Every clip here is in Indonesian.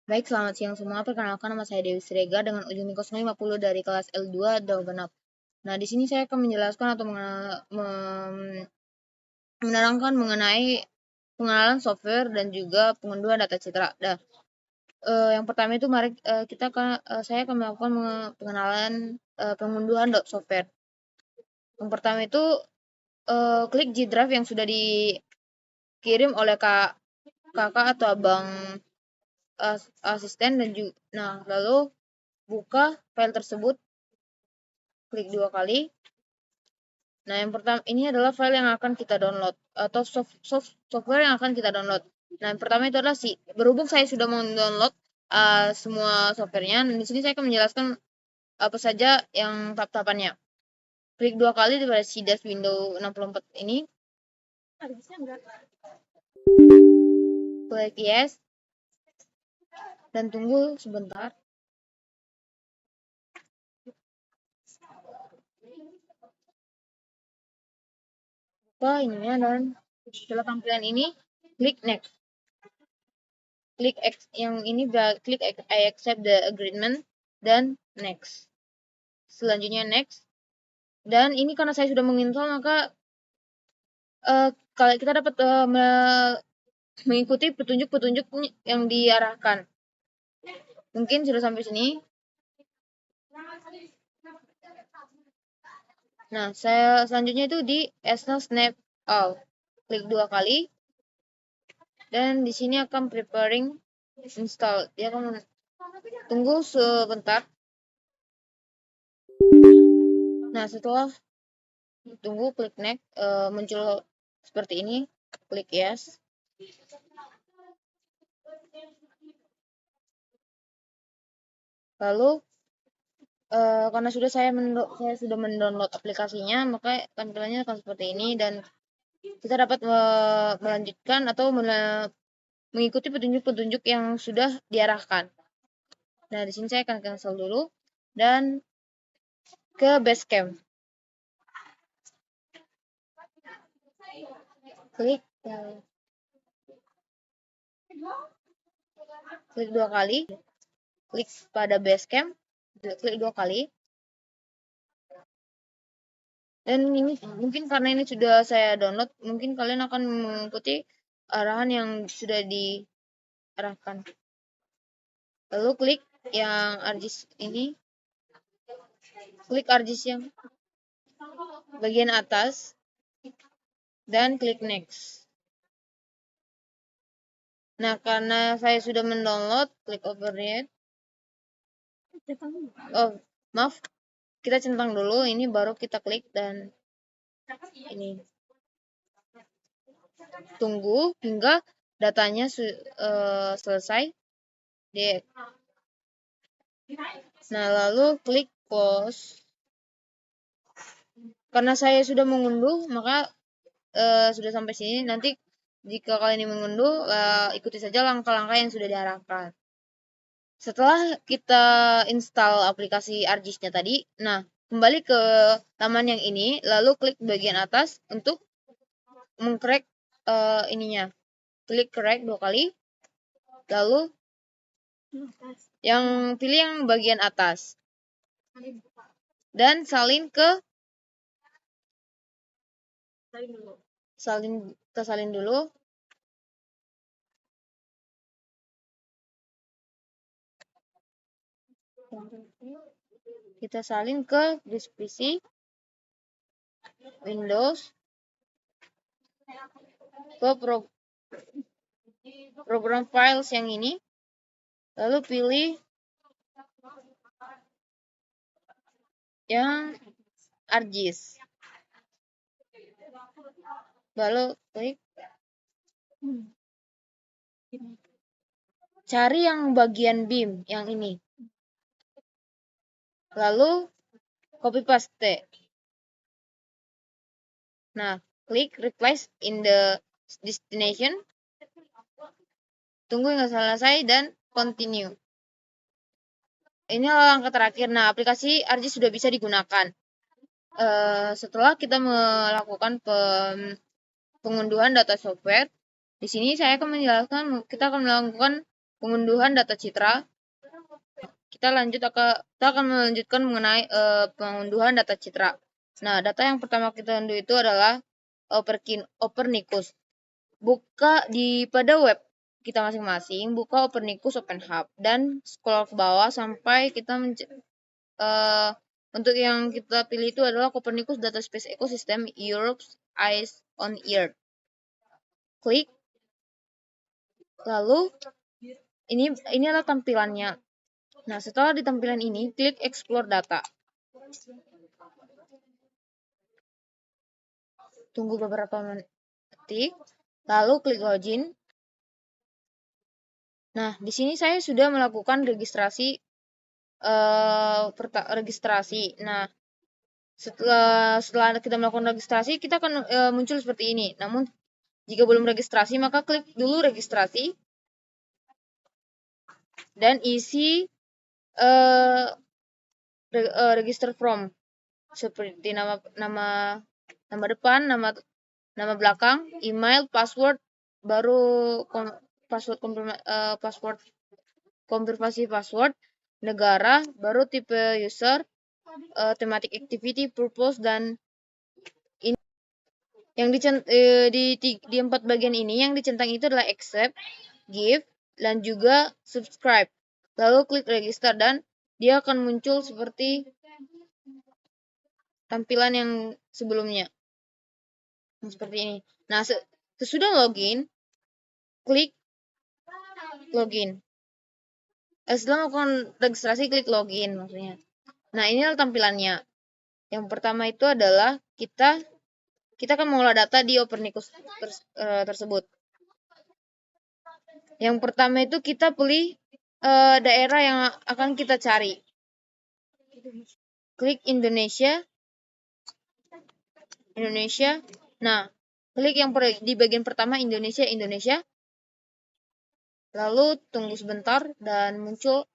Baik, selamat siang semua. Perkenalkan, nama saya Dewi Srega dengan ujung 050 dari kelas L2 Genap. Nah, di sini saya akan menjelaskan atau menerangkan mengenai pengenalan software dan juga pengunduhan data citra. Nah, yang pertama itu mari saya akan melakukan pengenalan pengunduhan software. Yang pertama itu klik G Drive yang sudah dikirim oleh kakak atau abang asisten dan juga. Nah, lalu buka file tersebut, klik 2 kali. Nah, yang pertama ini adalah file yang akan kita download atau software yang akan kita download. Nah, yang pertama itu adalah berhubung saya sudah mendownload semua softwarenya, di sini saya akan menjelaskan apa saja yang tahap-tahapannya. Klik 2 kali pada dash Windows 64 ini. Klik yes dan tunggu sebentar. Ininya dan setelah tampilan ini klik next. Klik yang ini klik I accept the agreement dan next. Selanjutnya next. Dan ini karena saya sudah menginstall, maka kalau kita dapat mengikuti petunjuk-petunjuk yang diarahkan. Mungkin sudah sampai sini. Nah, saya selanjutnya itu di snap all. Klik 2 kali. Dan di sini akan preparing install. Dia akan tunggu sebentar. Nah, setelah tunggu, klik next, muncul seperti ini, klik yes. Lalu karena saya sudah mendownload aplikasinya, maka tampilannya akan seperti ini dan kita dapat melanjutkan atau mengikuti petunjuk-petunjuk yang sudah diarahkan. Nah, di sini saya akan cancel dulu dan ke Basecamp. Klik 2 kali, klik pada Basecamp, klik 2 kali. Dan ini mungkin karena ini sudah saya download, mungkin kalian akan mengikuti arahan yang sudah diarahkan. Lalu klik yang ArcGIS ini, klik ArcGIS yang bagian atas, dan klik next. Nah, karena saya sudah mendownload, klik override. Oh, maaf, kita centang dulu, ini baru kita klik dan ini. Tunggu hingga datanya selesai. Nah, lalu klik close. Karena saya sudah mengunduh, maka sudah sampai sini. Nanti jika kalian ingin mengunduh, ikuti saja langkah-langkah yang sudah diarahkan. Setelah kita install aplikasi ArcGIS-nya tadi, nah kembali ke taman yang ini, lalu klik bagian atas untuk mengcrack ininya. Klik crack 2 kali, lalu pilih yang bagian atas dan salin dulu. Kita salin ke disk PC Windows, ke program files yang ini, lalu pilih yang ArcGIS, lalu klik cari yang bagian BIM yang ini, lalu copy paste. Nah, klik replace in the destination, tunggu hingga selesai dan continue. Ini langkah terakhir. Nah, aplikasi ArcGIS sudah bisa digunakan. Setelah kita melakukan pengunduhan data software, di sini saya akan menjelaskan kita akan melakukan pengunduhan data citra. Kita akan melanjutkan mengenai pengunduhan data citra. Nah, data yang pertama kita unduh itu adalah Copernicus. Buka pada web kita masing-masing, buka Copernicus Open Hub dan scroll ke bawah sampai kita untuk yang kita pilih itu adalah Copernicus Data Space Ecosystem Europe's Eyes on Earth. Klik. Lalu ini adalah tampilannya. Nah, setelah di tampilan ini, klik Explore Data. Tunggu beberapa detik, lalu klik Login. Nah, di sini saya sudah melakukan registrasi. Nah, setelah kita melakukan registrasi, kita akan muncul seperti ini. Namun, jika belum registrasi, maka klik dulu registrasi dan isi register form seperti nama depan, nama belakang, email, password, baru password konfirmasi password, negara, baru tipe user, thematic activity, purpose, dan ini yang di 4 bagian ini yang dicentang itu adalah accept, give, dan juga subscribe. Lalu klik register dan dia akan muncul seperti tampilan yang sebelumnya. Seperti ini. Nah, sesudah login, klik login. Setelah melakukan registrasi, klik login maksudnya. Nah, ini adalah tampilannya. Yang pertama itu adalah kita akan mengolah data di Copernicus tersebut. Yang pertama itu kita pilih daerah yang akan kita cari. Klik Indonesia. Nah, klik yang di bagian pertama Indonesia. Lalu tunggu sebentar dan muncul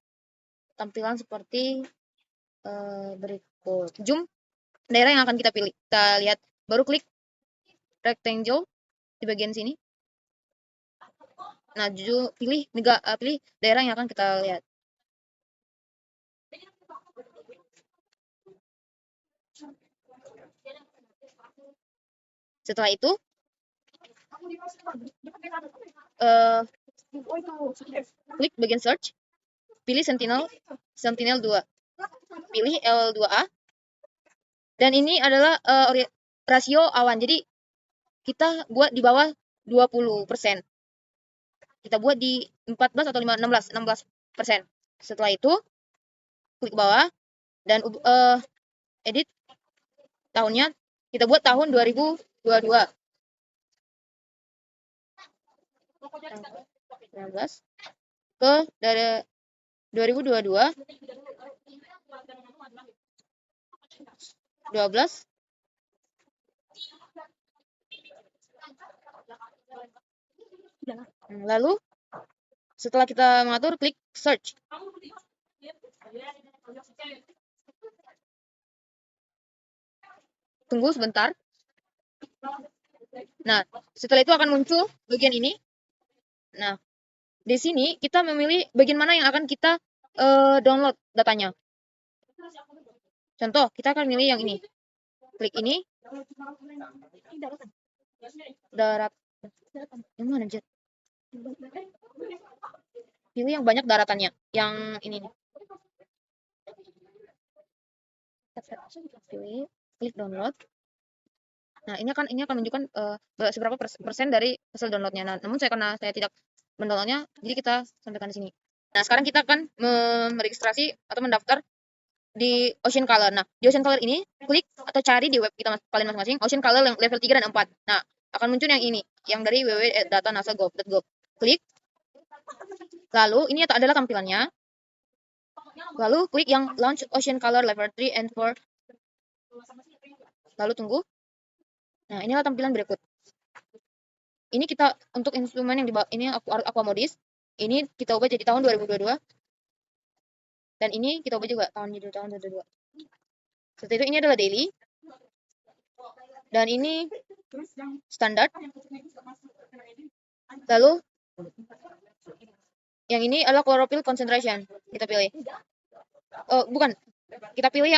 tampilan seperti berikut. Zoom daerah yang akan kita pilih. Kita lihat, baru klik rectangle di bagian sini. Nah, pilih daerah yang akan kita lihat. Setelah itu, klik bagian search, pilih Sentinel 2, pilih L2A, dan ini adalah rasio awan. Jadi kita buat di bawah 20%. Kita buat di 14 atau 16%. Setelah itu, klik bawah dan edit tahunnya. Kita buat tahun 2022. 19 ke dari 2022 12 lalu setelah kita mengatur, klik search. Tunggu sebentar. Nah, setelah itu akan muncul bagian ini. Nah, di sini kita memilih bagian mana yang akan kita download datanya. Contoh, kita akan milih yang ini. Klik ini. Darat. Yang mana, Jet? Pilih yang banyak daratannya. Yang ini nih. Pilih, klik download. Nah, ini akan menunjukkan seberapa persen dari hasil downloadnya. Nah, namun karena saya tidak mendownloadnya, jadi kita sampaikan di sini. Nah, sekarang kita akan meregistrasi atau mendaftar di Ocean Color. Nah, di Ocean Color ini, klik atau cari di web kita kalian masing-masing, Ocean Color level 3 dan 4. Nah, akan muncul yang ini, yang dari www.datanasa.gov. Klik. Lalu, ini adalah tampilannya. Lalu, klik yang Launch Ocean Color level 3 and 4. Lalu, tunggu. Nah, inilah tampilan berikut. Ini kita untuk instrumen yang di bawah ini Aqua Modis. Ini kita ubah jadi tahun 2022. Dan ini kita ubah juga tahun 2022. Setelah itu ini adalah daily. Dan ini standar. Lalu Yang ini adalah chlorophyll concentration. Kita pilih. Bukan. Kita pilih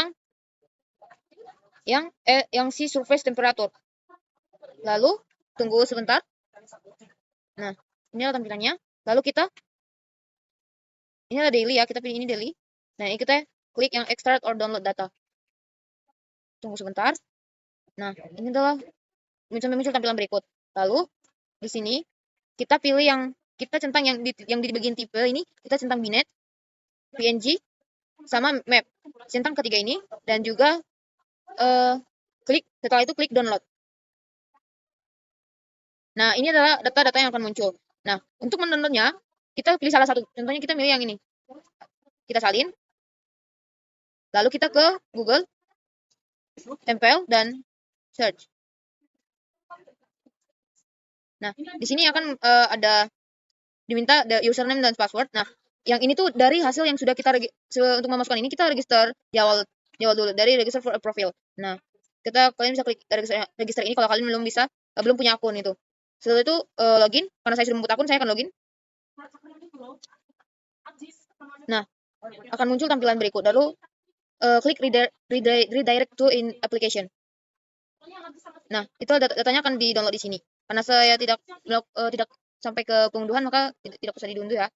yang si surface temperature. Lalu tunggu sebentar. Nah, ini adalah tampilannya. Lalu ini adalah daily ya, kita pilih ini daily. Nah, ini kita klik yang extract or download data. Tunggu sebentar. Nah, ini adalah muncul tampilan berikut. Lalu di sini kita pilih kita centang yang di bagian tipe ini, kita centang binet, PNG, sama map. Centang ketiga ini dan juga setelah itu klik download. Nah, ini adalah data-data yang akan muncul. Nah, untuk mendownloadnya, kita pilih salah satu. Contohnya kita pilih yang ini. Kita salin. Lalu kita ke Google, tempel, dan search. Nah, di sini akan ada diminta username dan password. Nah, yang ini tuh dari hasil yang sudah kita untuk memasukkan ini kita register di awal dulu dari register for a profile. Nah, kalian bisa klik register ini kalau kalian belum punya akun itu. Setelah itu login, karena saya sudah membuat akun, saya akan login. Nah, akan muncul tampilan berikut. Lalu klik redirect to in application. Nah, itu datanya akan di-download di sini. Karena saya tidak sampai ke pengunduhan, maka tidak usah diunduh ya.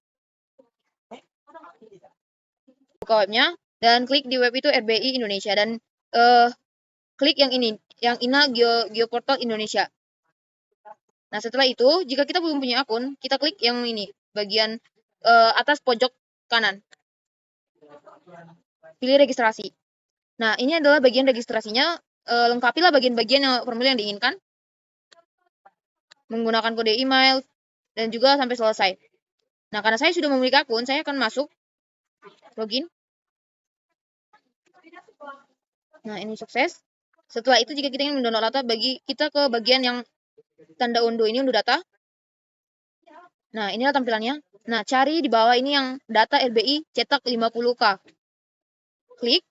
Buka webnya dan klik di web itu RBI Indonesia dan klik yang ini, yang INA Geoportal Indonesia. Nah, setelah itu jika kita belum punya akun, kita klik yang ini, bagian atas pojok kanan. Pilih registrasi. Nah, ini adalah bagian registrasinya. Lengkapilah bagian-bagian formulir yang diinginkan menggunakan kode email dan juga sampai selesai. Nah, karena saya sudah memiliki akun, saya akan masuk login. Nah, ini sukses. Setelah itu jika kita ingin mendownload data, kita ke bagian yang tanda unduh ini, unduh data. Nah, inilah tampilannya. Nah, cari di bawah ini yang data RBI cetak 50K. Klik.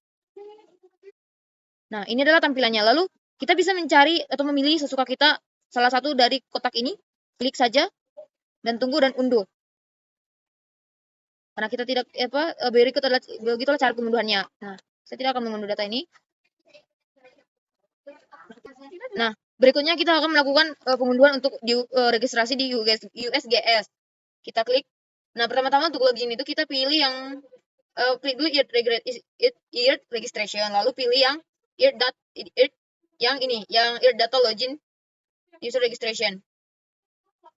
Nah, ini adalah tampilannya. Lalu kita bisa mencari atau memilih sesuka kita salah satu dari kotak ini. Klik saja dan tunggu dan unduh. Karena kita tidak berikut adalah begitulah cara pengunduhannya. Nah, saya tidak akan mengunduh data ini. Nah, berikutnya kita akan melakukan pengunduhan untuk registrasi di USGS. Kita klik. Nah, pertama-tama untuk login itu kita pilih yang klik dulu EART registration, lalu pilih yang EART data login user registration.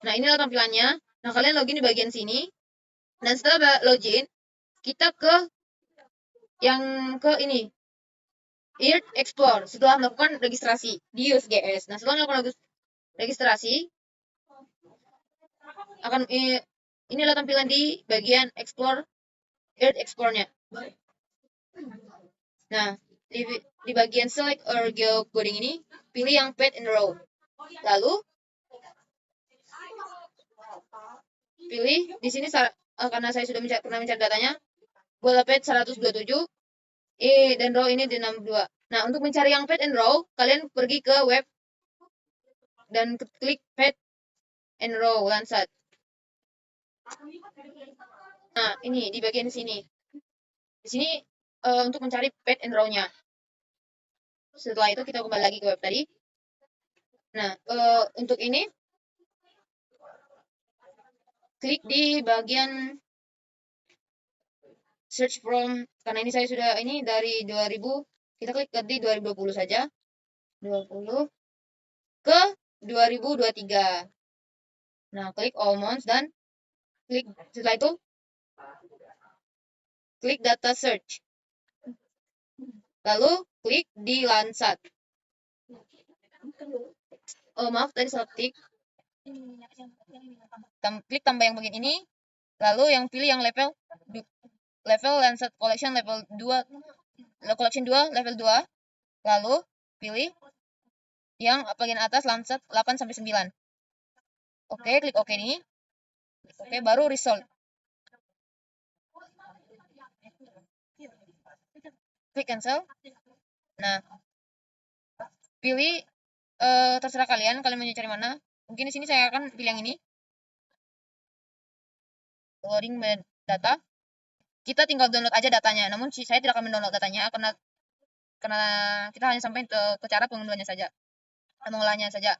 Nah, inilah tampilannya. Nah, kalian login di bagian sini. Dan setelah login, kita ke ini. EART Explore setelah melakukan registrasi di USGS. Nah, setelah melakukan registrasi, ini adalah tampilan di bagian Explore EART Explore-nya. Nah, di bagian Select or Geocoding ini, pilih yang Pet and Row. Lalu, pilih di sini karena saya sudah pernah mencari datanya, bola pet 127, dan row ini di 62. Nah, untuk mencari yang pet and row, kalian pergi ke web dan klik pet and row Landsat. Nah, ini di bagian sini. Di sini untuk mencari pet and row-nya. Setelah itu kita kembali lagi ke web tadi. Nah, untuk ini klik di bagian search from, karena ini saya sudah dari 2000, kita klik di 2020 saja. 20 ke 2023. Nah, klik all months dan klik setelah itu klik data search. Lalu klik di Landsat. Maaf tadi salah klik. Klik tambah yang bagian ini. Lalu yang pilih yang level Landsat collection level 2, collection 2 level 2. Lalu pilih yang bagian atas Landsat 8 sampai 9. Oke, klik OK ini. Oke, baru result. Klik cancel. Nah, pilih terserah kalian mau cari mana. Mungkin di sini saya akan pilih yang ini. loading data. Kita tinggal download aja datanya. Namun saya tidak akan mendownload datanya karena kita hanya sampai ke cara pengolahannya saja.